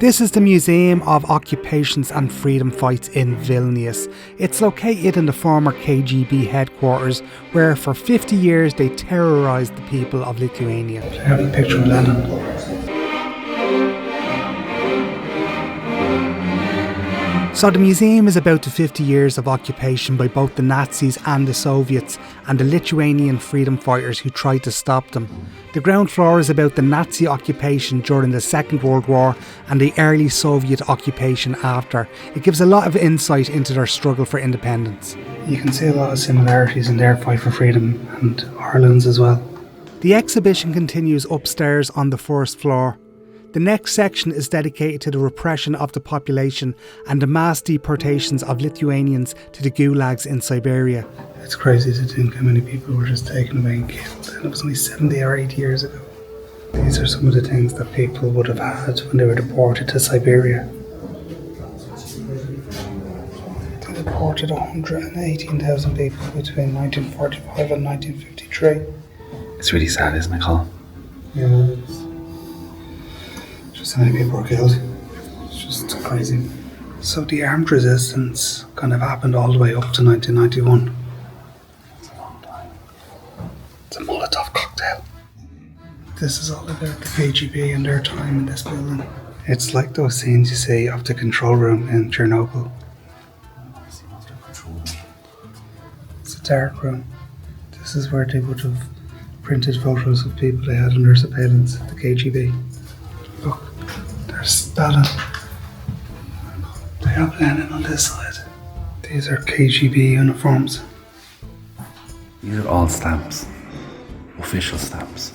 This is the Museum of Occupations and Freedom Fights in Vilnius. It's located in the former KGB headquarters, where for 50 years they terrorised the people of Lithuania. I have a picture of Lenin. So the museum is about the 50 years of occupation by both the Nazis and the Soviets, and the Lithuanian freedom fighters who tried to stop them. The ground floor is about the Nazi occupation during the Second World War and the early Soviet occupation after. It gives a lot of insight into their struggle for independence. You can see a lot of similarities in their fight for freedom and Ireland's as well. The exhibition continues upstairs on the first floor. The next section is dedicated to the repression of the population and the mass deportations of Lithuanians to the gulags in Siberia. It's crazy to think how many people were just taken away and killed, and it was only 70 or 80 years ago. These are some of the things that people would have had when they were deported to Siberia. They deported 118,000 people between 1945 and 1953. It's really sad, isn't it, Colin? Yeah, it is. So many people were killed. It's just crazy. So the armed resistance kind of happened all the way up to 1991. It's a long time. It's a Molotov cocktail. This is all about the KGB and their time in this building. It's like those scenes you see of the control room in Chernobyl. It's a dark room. This is where they would have printed photos of people they had under surveillance at the KGB. Look, there's Stalin. They have Lenin on this side. These are KGB uniforms. These are all stamps. Official stamps.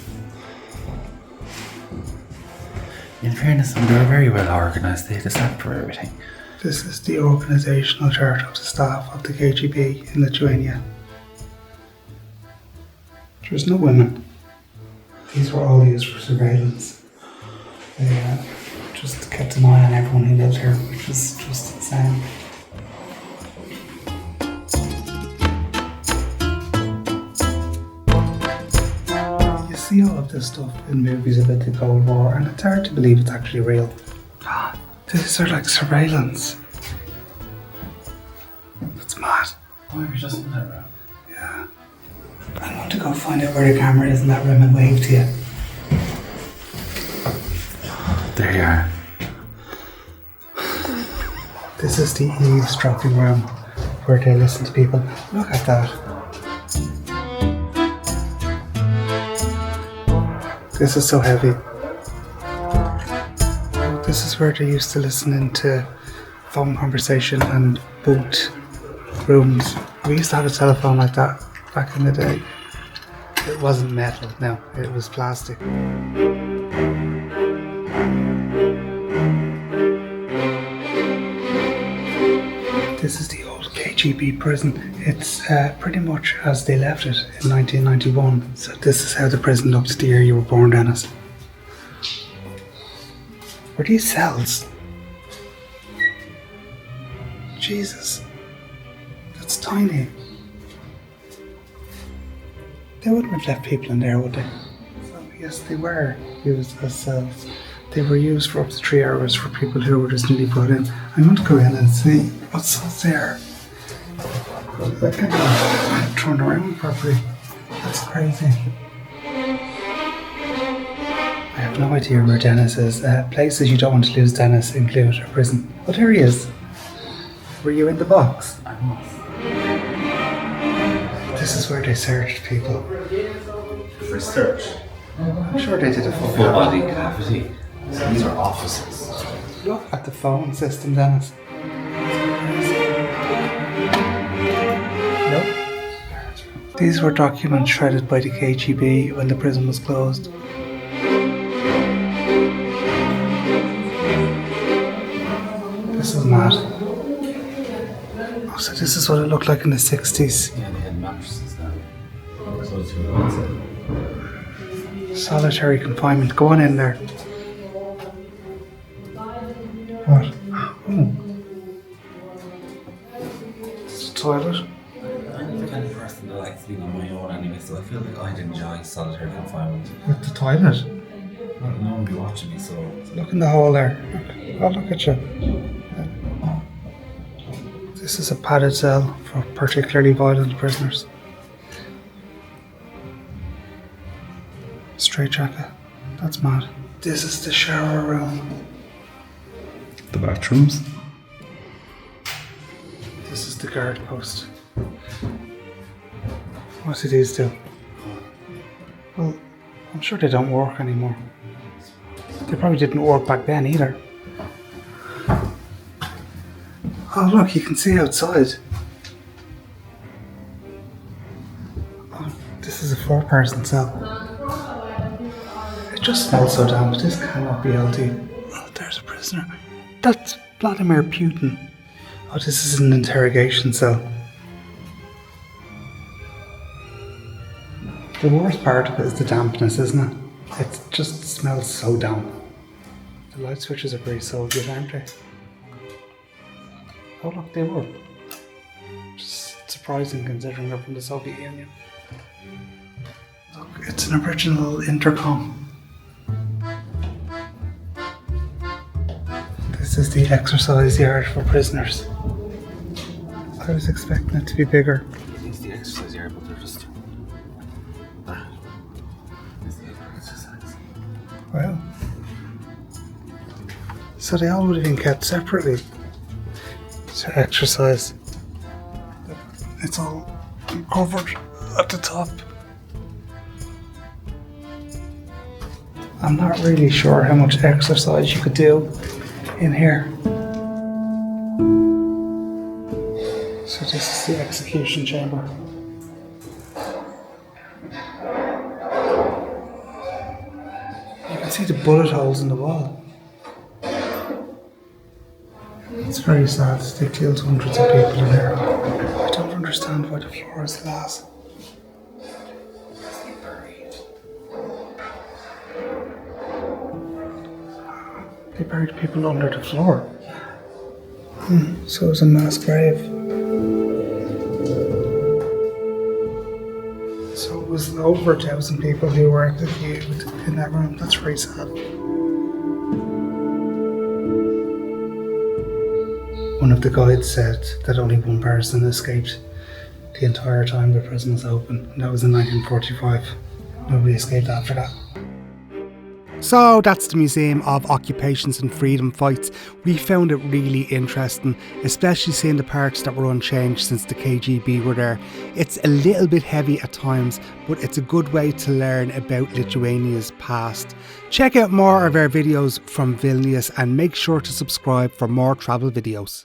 In fairness, they were very well organised. They had a stamp for everything. This is the organisational chart of the staff of the KGB in Lithuania. There's no women. These were all used for surveillance. They just kept an eye on everyone who lived here, which is just insane. You see all of this stuff in movies about the Cold War, and it's hard to believe it's actually real. These are like surveillance. It's mad. Why are we just in that room? Yeah. I want to go find out where the camera is in that room and wave to you. There you are. This is the eavesdropping room where they listen to people. Look at that. This is so heavy. This is where they used to listen into phone conversation and boot rooms. We used to have a telephone like that back in the day. It wasn't metal, no, it was plastic. This is the old KGB prison. It's pretty much as they left it in 1991. So this is how the prison looked the year you were born, Dennis. Were these cells? Jesus. That's tiny. They wouldn't have left people in there, would they? So yes, they were used as cells. They were used for up to 3 hours for people who were just newly brought in. I'm going to go in and see what's there. I can't turn around properly. That's crazy. I have no idea where Dennis is. Places you don't want to lose Dennis include a prison. But there he is. Were you in the box? I was. This is where they searched people. For search? I'm sure they did a full body cavity. So these are offices. Look at the phone system, Dennis. Nope. These were documents shredded by the KGB when the prison was closed. This is mad. Oh, so this is what it looked like in the 60s. Yeah, they had mattresses now. Solitary confinement. Go on in there. What? Oh. It's a toilet. I'm the kind of person that likes being on my own anyway, so I feel like I'd enjoy solitary confinement. With the toilet? Well, no one will be watching me, so... Look in the hole there. Oh, look at you. This is a padded cell for particularly violent prisoners. Straitjacket. That's mad. This is the shower room. The bathrooms. This is the guard post. What do these do? Well, I'm sure they don't work anymore. They probably didn't work back then either. Oh look, you can see outside. Oh, this is a 4-person cell. It just smells so damp. This cannot be healthy. Oh, there's a prisoner. That's Vladimir Putin. Oh, this is an interrogation cell. The worst part of it is the dampness, isn't it? It just smells so damp. The light switches are very Soviet, aren't they? Oh look, they were. Just surprising considering they're from the Soviet Union. Look, it's an original intercom. This is the exercise yard for prisoners. I was expecting it to be bigger. It's the exercise yard, but they're just... It's the exercise. Well, so they all would have been kept separately. To exercise. It's all covered at the top. I'm not really sure how much exercise you could do in here. So this is the execution chamber. You can see the bullet holes in the wall. It's very sad. They killed hundreds of people in here. I don't understand why the floor is glass. They buried people under the floor. So it was a mass grave. So it was over 1,000 people who were executed in that room. That's very sad. One of the guides said that only one person escaped the entire time the prison was open, and that was in 1945. Nobody escaped after that. So that's the Museum of Occupations and Freedom Fights. We found it really interesting, especially seeing the parts that were unchanged since the KGB were there. It's a little bit heavy at times, but it's a good way to learn about Lithuania's past. Check out more of our videos from Vilnius and make sure to subscribe for more travel videos.